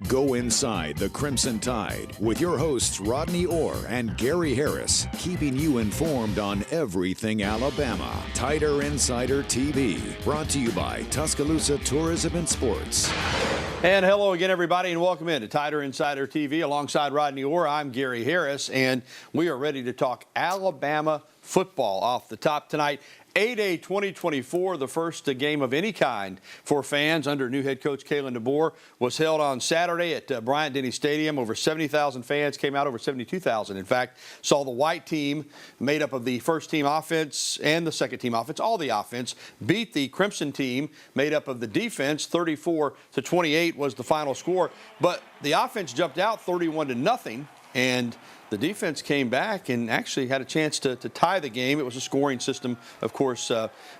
Go inside the Crimson Tide with your hosts Rodney Orr and Gary Harris, keeping you informed on everything Alabama. Tider Insider TV, brought to you by Tuscaloosa Tourism and Sports. And hello again, everybody, and welcome in to Tider Insider TV. Alongside Rodney Orr, I'm Gary Harris, and we are ready to talk Alabama football off the top tonight. A-Day 2024, the first game of any kind for fans under new head coach Kalen DeBoer, was held on Saturday at Bryant-Denny Stadium. Over 70,000 fans came out, over 72,000. In fact, saw the white team made up of the first team offense and the second team offense, all the offense, beat the Crimson team made up of the defense. 34-28 was the final score. But the offense jumped out 31-0, and the defense came back and actually had a chance to tie the game. It was a scoring system, of course,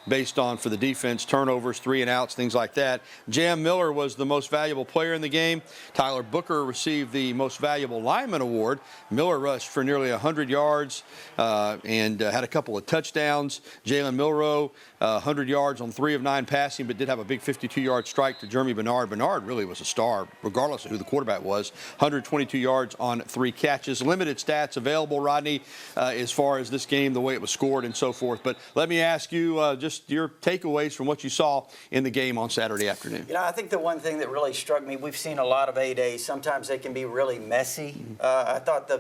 based on, for the defense, turnovers, 3 and outs, things like that. Jam Miller was the most valuable player in the game. Tyler Booker received the most valuable lineman award. Miller rushed for nearly 100 yards and had a couple of touchdowns. Jalen Milroe, 100 yards on 3 of 9 passing, but did have a big 52-yard strike to Jeremy Bernard. Bernard really was a star, regardless of who the quarterback was. 122 yards on 3 catches. Limited stats available, Rodney, as far as this game, the way it was scored and so forth. But let me ask you just your takeaways from what you saw in the game on Saturday afternoon. You know, I think the one thing that really struck me, we've seen a lot of A-Days. Sometimes they can be really messy. I thought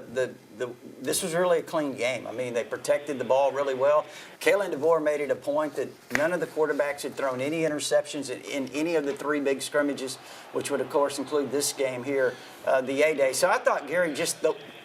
this was really a clean game. I mean, they protected the ball really well. Kalen DeBoer made it a point that none of the quarterbacks had thrown any interceptions in any of the 3 big scrimmages, which would, of course, include this game here, the A-Day. So I thought, Gary, just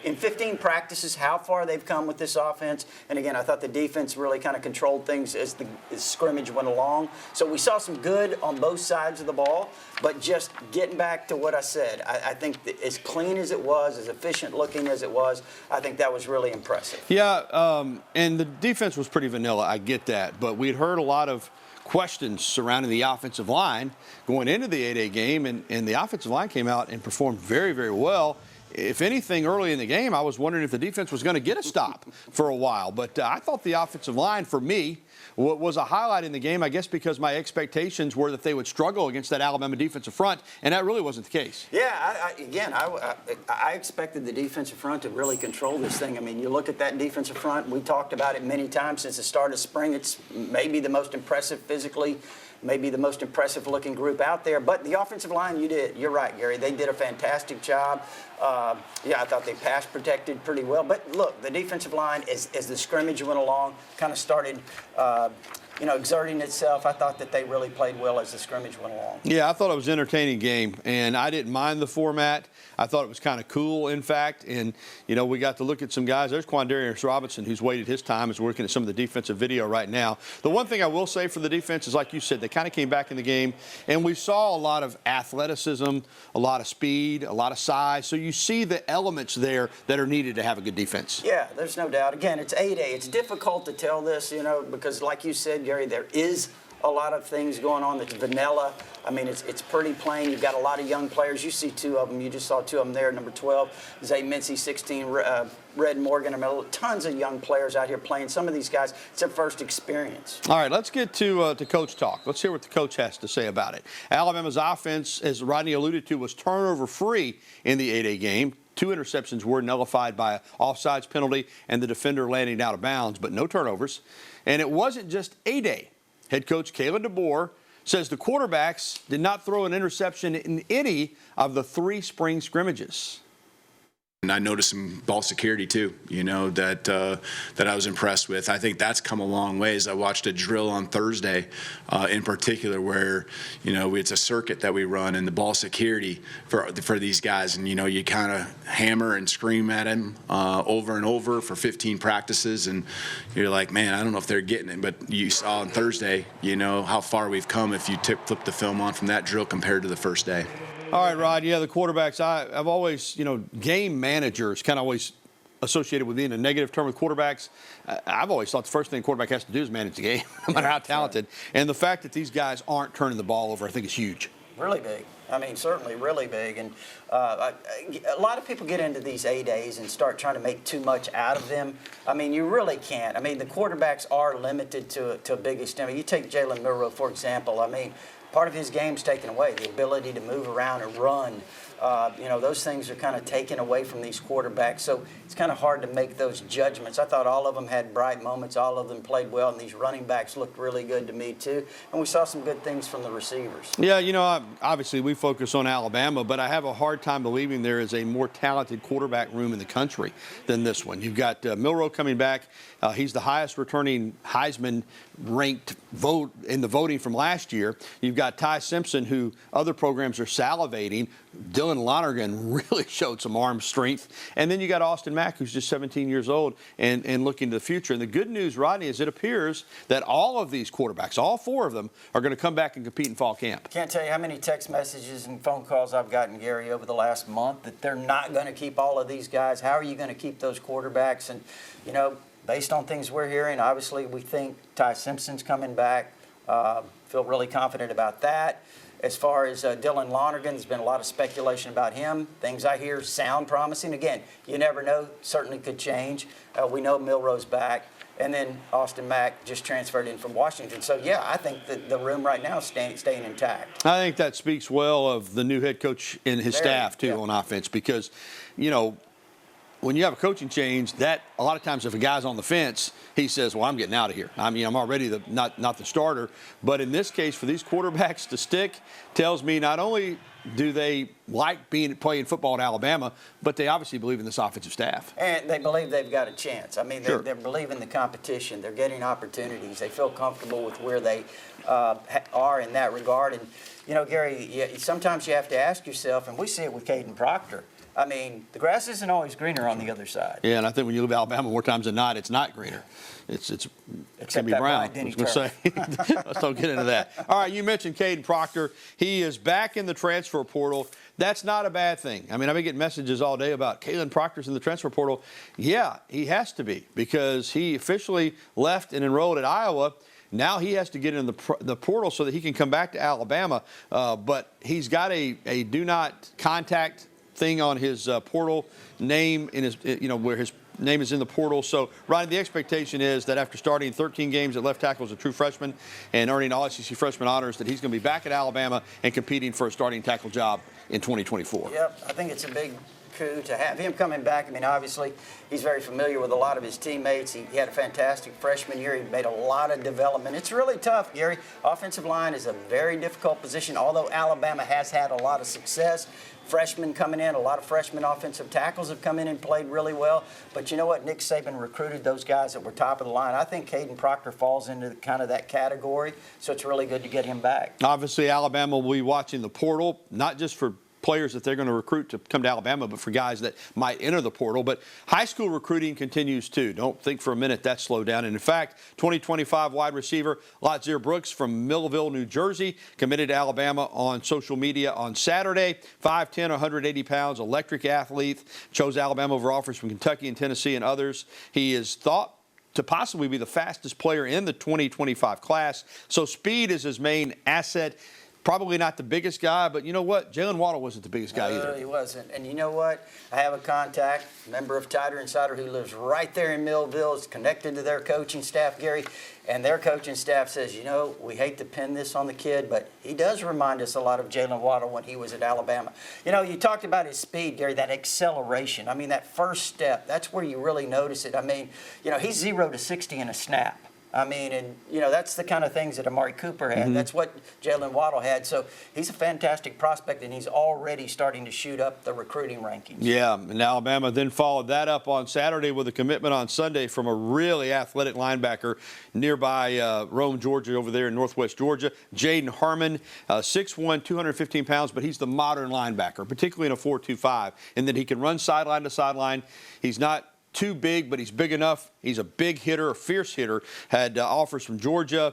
in 15 practices, how far they've come with this offense. And again, I thought the defense really kind of controlled things as the scrimmage went along. So we saw some good on both sides of the ball, but just getting back to what I said, I think that as clean as it was, as efficient looking as it was, I think that was really impressive. Yeah, and the defense was pretty vanilla, I get that, but we'd heard a lot of questions surrounding the offensive line going into the A-Day game, and the offensive line came out and performed very, very well. If anything, early in the game, I was wondering if the defense was going to get a stop for a while. But I thought the offensive line, for me, was a highlight in the game, I guess because my expectations were that they would struggle against that Alabama defensive front, and that really wasn't the case. Yeah, I expected the defensive front to really control this thing. I mean, you look at that defensive front, we talked about it many times since the start of spring. It's maybe the most impressive physically, maybe the most impressive looking group out there. But the offensive line, you're right, Gary. They did a fantastic job. I thought they pass protected pretty well. But look, the defensive line, as the scrimmage went along, kind of started exerting itself. I thought that they really played well as the scrimmage went along. Yeah, I thought it was an entertaining game, and I didn't mind the format. I thought it was kind of cool, in fact, and, we got to look at some guys. There's Quandarius Robinson, who's waited his time, is working at some of the defensive video right now. The one thing I will say for the defense is, like you said, they kind of came back in the game, and we saw a lot of athleticism, a lot of speed, a lot of size. So you see the elements there that are needed to have a good defense. Yeah, there's no doubt. Again, it's A-Day. It's difficult to tell this, because like you said, Gary, there is a lot of things going on that's vanilla. I mean, it's pretty plain. You've got a lot of young players. You see 2 of them. You just saw 2 of them there. Number 12, Zay Mincy, 16, Red Morgan. I mean, tons of young players out here playing. Some of these guys, it's their first experience. All right, let's get to coach talk. Let's hear what the coach has to say about it. Alabama's offense, as Rodney alluded to, was turnover-free in the A-Day game. 2 interceptions were nullified by an offsides penalty and the defender landing out of bounds, but no turnovers. And it wasn't just A-Day. Head coach Kalen DeBoer says the quarterbacks did not throw an interception in any of the 3 spring scrimmages. And I noticed some ball security too, that I was impressed with. I think that's come a long ways. I watched a drill on Thursday in particular where, it's a circuit that we run and the ball security for these guys. And, you kind of hammer and scream at them over and over for 15 practices. And you're like, man, I don't know if they're getting it. But you saw on Thursday, how far we've come if you flip the film on from that drill compared to the first day. All right, Rod. Yeah, the quarterbacks, I've always, game managers kind of always associated with being a negative term with quarterbacks. I've always thought the first thing a quarterback has to do is manage the game, no matter how talented. And the fact that these guys aren't turning the ball over, I think is huge. Really big. I mean, certainly really big. And a lot of people get into these A-Days and start trying to make too much out of them. I mean, you really can't. I mean, the quarterbacks are limited to a big extent. I mean, you take Jalen Milroe, for example. I mean, part of his game's taken away, the ability to move around and run. Those things are kind of taken away from these quarterbacks. So it's kind of hard to make those judgments. I thought all of them had bright moments. All of them played well, and these running backs looked really good to me too. And we saw some good things from the receivers. Yeah, obviously we focus on Alabama, but I have a hard time believing there is a more talented quarterback room in the country than this one. You've got Milroe coming back. He's the highest returning Heisman ranked vote in the voting from last year. You've got Ty Simpson, who other programs are salivating. Dylan Lonergan really showed some arm strength. And then you got Austin Mack, who's just 17 years old and looking to the future. And the good news, Rodney, is it appears that all of these quarterbacks, all four of them, are going to come back and compete in fall camp. Can't tell you how many text messages and phone calls I've gotten, Gary, over the last month that they're not going to keep all of these guys. How are you going to keep those quarterbacks? And, based on things we're hearing, obviously we think Ty Simpson's coming back. Feel really confident about that. As far as Dylan Lonergan, there's been a lot of speculation about him. Things I hear sound promising. Again, you never know. Certainly could change. We know Milroe's back. And then Austin Mack just transferred in from Washington. So, yeah, I think that the room right now is staying intact. I think that speaks well of the new head coach and his staff, too, on offense. Because, when you have a coaching change, that a lot of times if a guy's on the fence, he says, well, I'm getting out of here. I mean, I'm already not the starter. But in this case, for these quarterbacks to stick, tells me not only do they like playing football in Alabama, but they obviously believe in this offensive staff. And they believe they've got a chance. I mean, they believe in the competition. They're getting opportunities. They feel comfortable with where they are in that regard. And, Gary, sometimes you have to ask yourself, and we see it with Jaedon Proctor, I mean, the grass isn't always greener on the other side. Yeah, and I think when you live in Alabama, more times than not, it's not greener. It can be brown. I was going to say, let's don't get into that. All right, you mentioned Jaedon Proctor. He is back in the transfer portal. That's not a bad thing. I mean, I've been getting messages all day about Jaedon Proctor's in the transfer portal. Yeah, he has to be because he officially left and enrolled at Iowa. Now he has to get in the portal so that he can come back to Alabama. But he's got a do not contact thing on his portal name in his, where his name is in the portal. So, Ryan, the expectation is that after starting 13 games at left tackle as a true freshman and earning all SEC freshman honors, that he's going to be back at Alabama and competing for a starting tackle job in 2024. Yep, I think it's a big coup to have him coming back. I mean, obviously, he's very familiar with a lot of his teammates. He had a fantastic freshman year. He made a lot of development. It's really tough, Gary. Offensive line is a very difficult position, although Alabama has had a lot of success. Freshmen coming in, a lot of freshman offensive tackles have come in and played really well. But you know what? Nick Saban recruited those guys that were top of the line. I think Jaedon Proctor falls into kind of that category, so it's really good to get him back. Obviously, Alabama will be watching the portal, not just for players that they're going to recruit to come to Alabama, but for guys that might enter the portal. But high school recruiting continues too. Don't think for a minute that slowed down. And in fact, 2025 wide receiver Lotzier Brooks from Millville, New Jersey, committed to Alabama on social media on Saturday. 5'10", 180 pounds, electric athlete. Chose Alabama over offers from Kentucky and Tennessee and others. He is thought to possibly be the fastest player in the 2025 class. So speed is his main asset. Probably not the biggest guy, but you know what? Jalen Waddle wasn't the biggest guy either. He wasn't. And you know what? I have a contact, member of Tider Insider, who lives right there in Millville, is connected to their coaching staff, Gary, and their coaching staff says, we hate to pin this on the kid, but he does remind us a lot of Jalen Waddle when he was at Alabama. You talked about his speed, Gary, that acceleration. I mean, that first step, that's where you really notice it. I mean, he's 0 to 60 in a snap. I mean, and, that's the kind of things that Amari Cooper had. Mm-hmm. That's what Jalen Waddle had. So he's a fantastic prospect, and he's already starting to shoot up the recruiting rankings. Yeah, and Alabama then followed that up on Saturday with a commitment on Sunday from a really athletic linebacker nearby Rome, Georgia, over there in northwest Georgia. Jaedon Harmon, 6'1", 215 pounds, but he's the modern linebacker, particularly in a 4-2-5, and that he can run sideline to sideline. He's not too big, but he's big enough. He's a big hitter, a fierce hitter. Had offers from Georgia,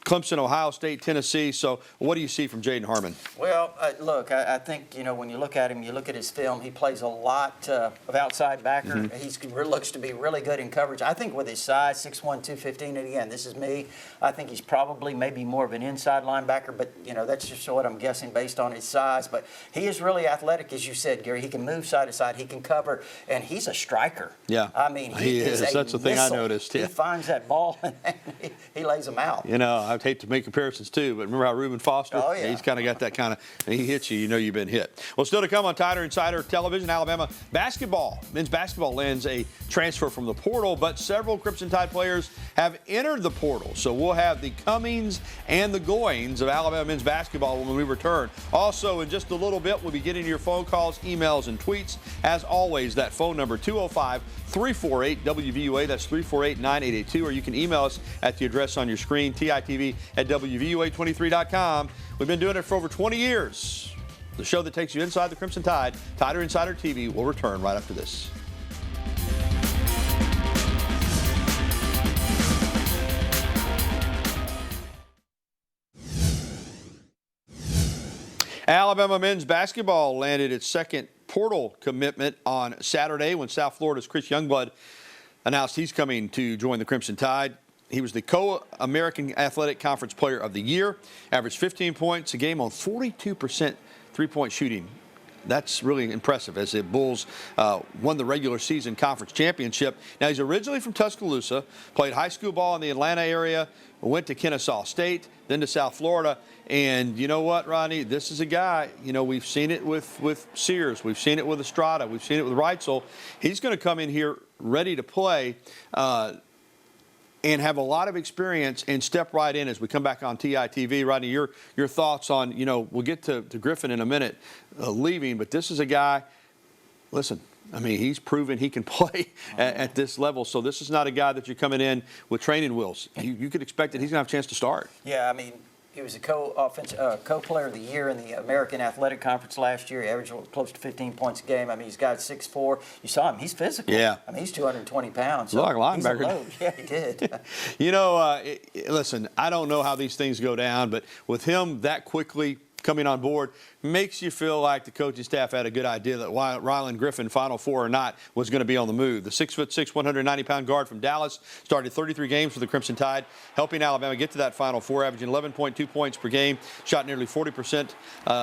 Clemson, Ohio State, Tennessee. So what do you see from Jaedon Harmon? Well, look, I think, when you look at him, you look at his film, he plays a lot of outside backer. Mm-hmm. He looks to be really good in coverage. I think with his size, 6'1", 215, and again, this is me, I think he's probably maybe more of an inside linebacker, but, that's just what I'm guessing based on his size. But he is really athletic, as you said, Gary. He can move side to side. He can cover, and he's a striker. Yeah. I mean, he is. That's the thing I noticed. Yeah. He finds that ball, and he lays them out. I'd hate to make comparisons too, but remember how Reuben Foster? Oh, yeah. He's kind of got that kind of, he hits you, you know you've been hit. Well, still to come on Tider Insider Television, Alabama basketball. Men's basketball lands a transfer from the portal, but several Crimson Tide players have entered the portal. So we'll have the comings and the goings of Alabama men's basketball when we return. Also, in just a little bit, we'll be getting your phone calls, emails, and tweets. As always, that phone number, 205-348-WVUA. That's 348-9882. Or you can email us at the address on your screen, TITV@WVUA23.com. We've been doing it for over 20 years. The show that takes you inside the Crimson Tide, Tider Insider TV, will return right after this. Alabama men's basketball landed its second portal commitment on Saturday when South Florida's Chris Youngblood announced he's coming to join the Crimson Tide. He was the Co-American Athletic Conference Player of the Year, averaged 15 points a game on 42% three-point shooting. That's really impressive as the Bulls won the regular season conference championship. Now, he's originally from Tuscaloosa, played high school ball in the Atlanta area, went to Kennesaw State, then to South Florida. And you know what, Rodney? This is a guy, you know, we've seen it with Sears. We've seen it with Estrada. We've seen it with Reitzel. He's going to come in here ready to play and have a lot of experience and step right in as we come back on TITV. Rodney, your thoughts on, you know, we'll get to Griffen in a minute leaving, but this is a guy, listen, I mean, he's proven he can play at this level. So this is not a guy that you're coming in with training wheels. You could expect that he's going to have a chance to start. Yeah, I mean, he was a co-player of the year in the American Athletic Conference last year. He averaged close to 15 points a game. I mean, he's got 6'4". You saw him. He's physical. Yeah. I mean, he's 220 pounds. So like a linebacker. He's a load. Yeah, he did. You know, listen, I don't know how these things go down, but with him that quickly coming on board makes you feel like the coaching staff had a good idea that Rylan Griffen, Final Four or not, was going to be on the move. The 6'6", 190-pound guard from Dallas started 33 games for the Crimson Tide, helping Alabama get to that Final Four, averaging 11.2 points per game, shot nearly 40%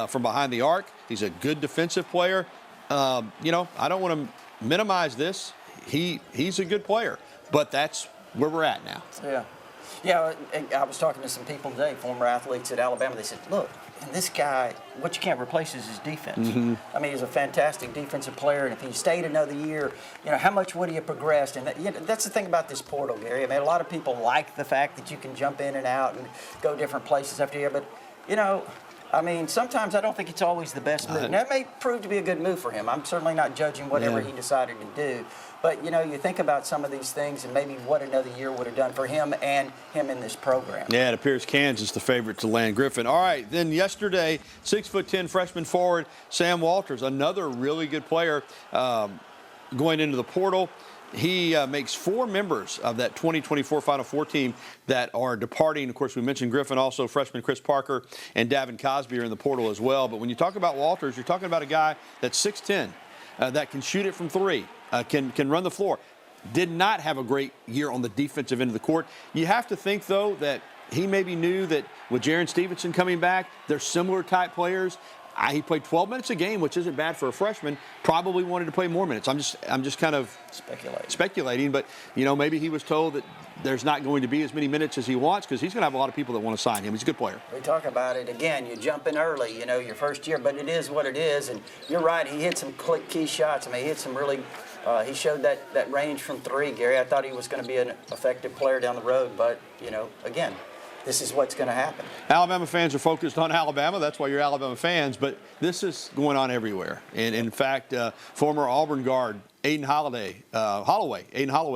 from behind the arc. He's a good defensive player. You know, I don't want to minimize this. He's a good player, but that's where we're at now. Yeah. Yeah, I was talking to some people today, former athletes at Alabama. They said, look, and this guy, what you can't replace is his defense. Mm-hmm. I mean, he's a fantastic defensive player, and if he stayed another year, you know, how much would he have progressed? And that, you know, that's the thing about this portal, Gary. I mean, a lot of people like the fact that you can jump in and out and go different places after a year, but, you know, I mean, sometimes I don't think it's always the best move. Now, it may prove to be a good move for him. I'm certainly not judging whatever he decided to do. But, you know, you think about some of these things and maybe what another year would have done for him and him in this program. Yeah, it appears Kansas the favorite to land Griffen. All right, then yesterday, 6'10" freshman forward Sam Walters, another really good player going into the portal. He makes 4 members of that 2024 Final Four team that are departing. Of course, we mentioned Griffen, also freshman Chris Parker and Davin Cosby are in the portal as well. But when you talk about Walters, you're talking about a guy that's 6'10", that can shoot it from 3, can run the floor. Did not have a great year on the defensive end of the court. You have to think, though, that he maybe knew that with Jaron Stevenson coming back, they're similar type players. He played 12 minutes a game, which isn't bad for a freshman. Probably wanted to play more minutes. I'm just kind of speculating, but you know, maybe he was told that there's not going to be as many minutes as he wants because he's going to have a lot of people that want to sign him. He's a good player. We talk about it again. You jump in early, you know, your first year, but it is what it is. And you're right. He hit some key shots. I mean, he hit some really. He showed that range from 3, Gary. I thought he was going to be an effective player down the road, but you know, again, this is what's going to happen. Alabama fans are focused on Alabama. That's why you're Alabama fans. But this is going on everywhere. And in fact, former Auburn guard Aiden Holloway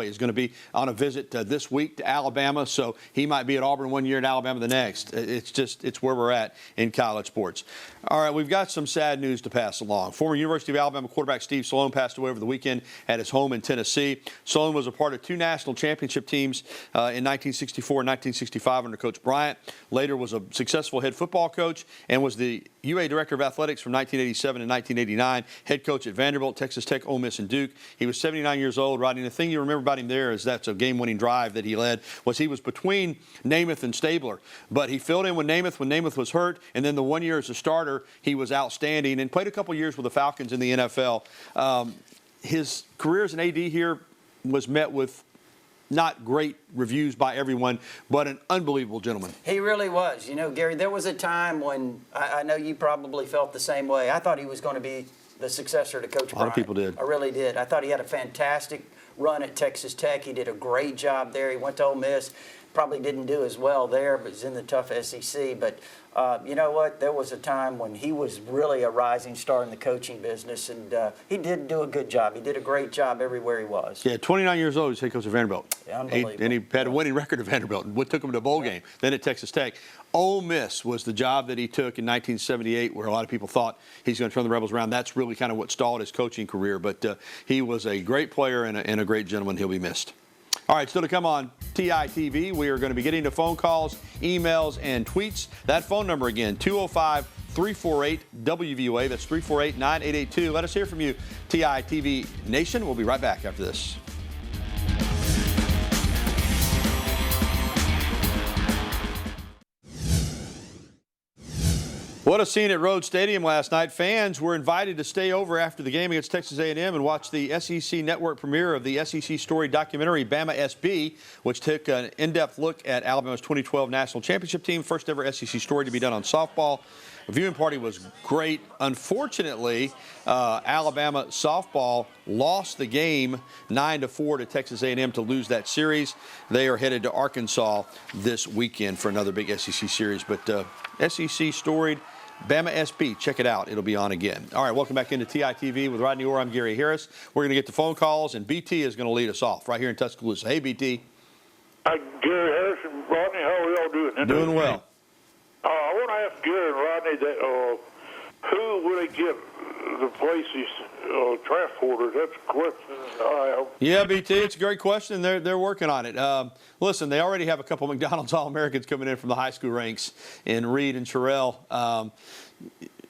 is going to be on a visit this week to Alabama. So he might be at Auburn one year and Alabama the next. It's where we're at in college sports. All right, we've got some sad news to pass along. Former University of Alabama quarterback Steve Sloan passed away over the weekend at his home in Tennessee. Sloan was a part of 2 national championship teams in 1964 and 1965 under Coach Bryant. Later was a successful head football coach and was the UA Director of Athletics from 1987 and 1989, head coach at Vanderbilt, Texas Tech, Ole Miss, and Duke. He was 79 years old, Rodney. The thing you remember about him there is that's a game-winning drive that he led, was he was between Namath and Stabler. But he filled in with Namath when Namath was hurt, and then the 1 year as a starter, he was outstanding and played a couple years with the Falcons in the NFL. His career as an AD here was met with not great reviews by everyone, but an unbelievable gentleman. He really was. You know, Gary, there was a time when I know you probably felt the same way. I thought he was going to be the successor to Coach Bryant. A lot of people did. I really did. I thought he had a fantastic run at Texas Tech. He did a great job there. He went to Ole Miss. Probably didn't do as well there, but was in the tough SEC. But you know what? There was a time when he was really a rising star in the coaching business, and he did do a good job. He did a great job everywhere he was. Yeah, 29 years old, he's head coach of Vanderbilt. Yeah, unbelievable. And he had a winning record at Vanderbilt. What took him to a bowl game, then at Texas Tech. Ole Miss was the job that he took in 1978, where a lot of people thought he's going to turn the Rebels around. That's really kind of what stalled his coaching career. But he was a great player and a great gentleman. He'll be missed. All right, still to come on TITV, we are going to be getting to phone calls, emails, and tweets. That phone number again, 205-348-WVOA. That's 348-9882. Let us hear from you, TITV Nation. We'll be right back after this. What a scene at Rhodes Stadium last night. Fans were invited to stay over after the game against Texas A&M and watch the SEC Network premiere of the SEC story documentary Bama SB, which took an in-depth look at Alabama's 2012 National Championship team, first ever SEC story to be done on softball. The viewing party was great. Unfortunately, Alabama softball lost the game 9-4 to Texas A&M to lose that series. They are headed to Arkansas this weekend for another big SEC series. But SEC storied Bama SB, check it out. It'll be on again. All right, welcome back into TITV with Rodney Orr. I'm Gary Harris. We're going to get the phone calls, and BT is going to lead us off right here in Tuscaloosa. Hey, BT. Hi, Gary Harris and Rodney. How are y'all doing? Doing well. I want to ask Gary and Rodney that who will they get the places transporters? That's a question I have. Yeah, BT, it's a great question. They're working on it. Listen, they already have a couple of McDonald's All-Americans coming in from the high school ranks in Reed and Sherrill.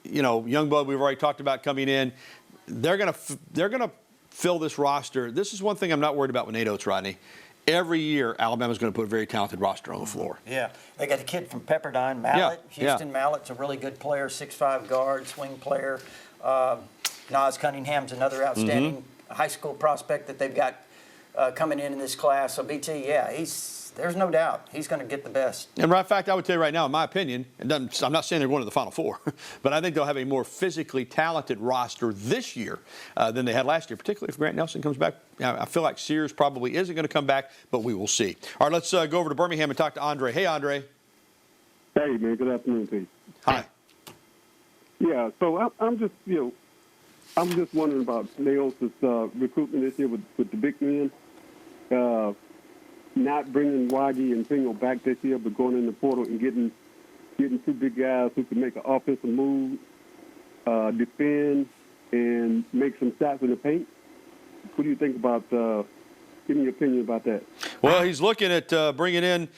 You know, Youngblood, we've already talked about coming in. They're gonna fill this roster. This is one thing I'm not worried about with Nate Oates, Rodney. Every year, Alabama's going to put a very talented roster on the floor. Yeah. They got a kid from Pepperdine, Mallett. Yeah. Houston Mallett's a really good player, 6'5" guard, swing player. Nas Cunningham's another outstanding high school prospect that they've got coming in this class. So, BT, yeah, there's no doubt he's going to get the best. And in fact, I would tell you right now, in my opinion, I'm not saying they're going to the Final Four, but I think they'll have a more physically talented roster this year than they had last year, particularly if Grant Nelson comes back. I feel like Sears probably isn't going to come back, but we will see. All right, let's go over to Birmingham and talk to Andre. Hey, Andre. Hey, man. Good afternoon to you. Hi. Yeah, so I'm just, I'm just wondering about Nails' recruitment this year with the big men. Not bringing Waggy and Pingle back this year, but going in the portal and getting two big guys who can make an offensive move, defend, and make some shots in the paint. What do you think about, give me your opinion about that? Well, he's looking at bringing in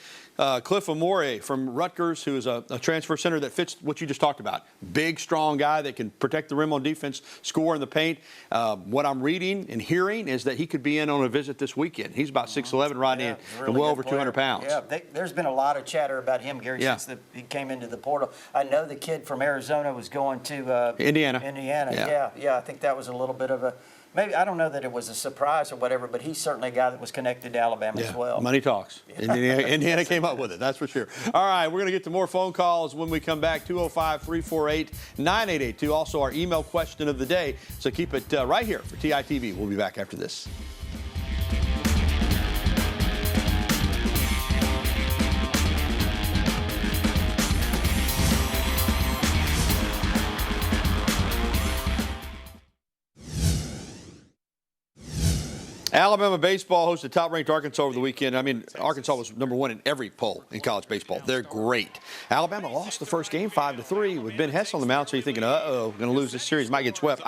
Cliff Amore from Rutgers, who is a transfer center that fits what you just talked about. Big, strong guy that can protect the rim on defense, score in the paint. What I'm reading and hearing is that he could be in on a visit this weekend. He's about 6'11", Rodney, and really well over player. 200 pounds. Yeah, there's been a lot of chatter about him, Gary, since he came into the portal. I know the kid from Arizona was going to Indiana. Yeah, I think that was a little bit of a – maybe, I don't know that it was a surprise or whatever, but he's certainly a guy that was connected to Alabama as well. Money talks. Indiana came up with it, that's for sure. All right, we're going to get to more phone calls when we come back, 205-348-9882. Also, our email question of the day. So keep it right here for TITV. We'll be back after this. Alabama baseball hosted top-ranked Arkansas over the weekend. I mean, Arkansas was number one in every poll in college baseball. They're great. Alabama lost the first game 5-3 with Ben Hess on the mound, so you're thinking, uh-oh, going to lose this series, might get swept.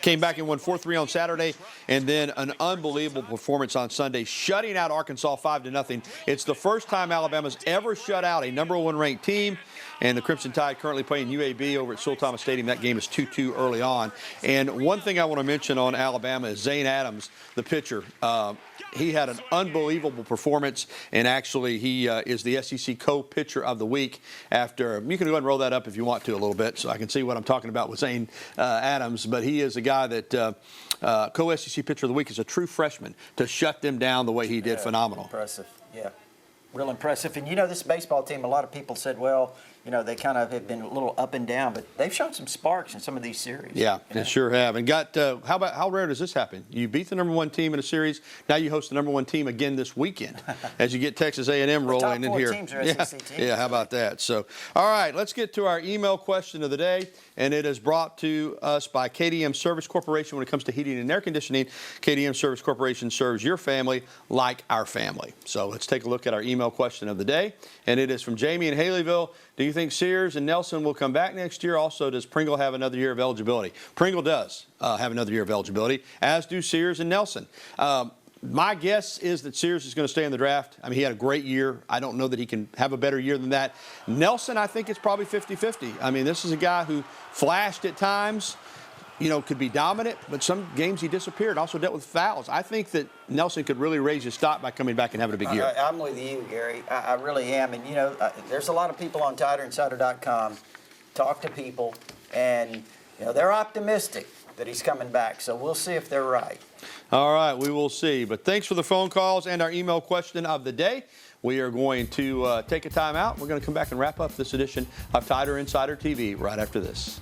Came back and won 4-3 on Saturday, and then an unbelievable performance on Sunday, shutting out Arkansas 5-0. It's the first time Alabama's ever shut out a number one ranked team. And the Crimson Tide currently playing UAB over at Sul Thomas Stadium. That game is 2-2 early on. And one thing I want to mention on Alabama is Zane Adams, the pitcher, He had an unbelievable performance, and actually he is the SEC co-pitcher of the week after, you can go ahead and roll that up if you want to a little bit so I can see what I'm talking about with Zane Adams, but he is a guy that co-SEC pitcher of the week is a true freshman to shut them down the way he did. Phenomenal. Impressive, yeah. Real impressive. And, this baseball team, a lot of people said, well, they kind of have been a little up and down, but they've shown some sparks in some of these series. Yeah, they sure have. And how rare does this happen? You beat the number one team in a series. Now you host the number one team again this weekend as you get Texas A&M rolling in here. Teams are SEC teams. Yeah, how about that? So, all right, let's get to our email question of the day. And it is brought to us by KDM Service Corporation. When it comes to heating and air conditioning, KDM Service Corporation serves your family like our family. So let's take a look at our email question of the day. And it is from Jamie in Haleyville. Do you think Sears and Nelson will come back next year? Also, does Pringle have another year of eligibility? Pringle does have another year of eligibility, as do Sears and Nelson. My guess is that Sears is going to stay in the draft. I mean, he had a great year. I don't know that he can have a better year than that. Nelson, I think it's probably 50-50. I mean, this is a guy who flashed at times, could be dominant, but some games he disappeared, also dealt with fouls. I think that Nelson could really raise his stock by coming back and having a big year. I'm with you, Gary. I really am. And, there's a lot of people on TiderInsider.com, talk to people, and, they're optimistic that he's coming back. So we'll see if they're right. All right, we will see. But thanks for the phone calls and our email question of the day. We are going to take a time out. We're going to come back and wrap up this edition of Tider Insider TV right after this.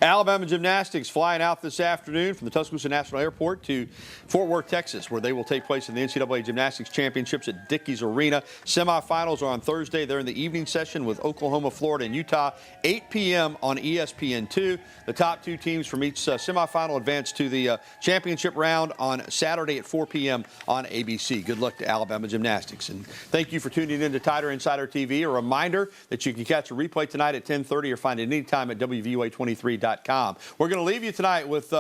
Alabama gymnastics flying out this afternoon from the Tuscaloosa National Airport to Fort Worth, Texas, where they will take place in the NCAA Gymnastics Championships at Dickies Arena. Semifinals are on Thursday. They're in the evening session with Oklahoma, Florida, and Utah, 8 p.m. on ESPN2. The top two teams from each semifinal advance to the championship round on Saturday at 4 p.m. on ABC. Good luck to Alabama gymnastics. And thank you for tuning in to Tider Insider TV. A reminder that you can catch a replay tonight at 10:30 or find it anytime at WVUA23.com. We're going to leave you tonight with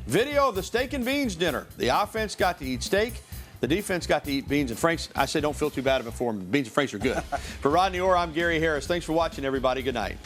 video of the steak and beans dinner. The offense got to eat steak. The defense got to eat beans and franks. I say don't feel too bad of it for them. Beans and franks are good. For Rodney Orr, I'm Gary Harris. Thanks for watching, everybody. Good night.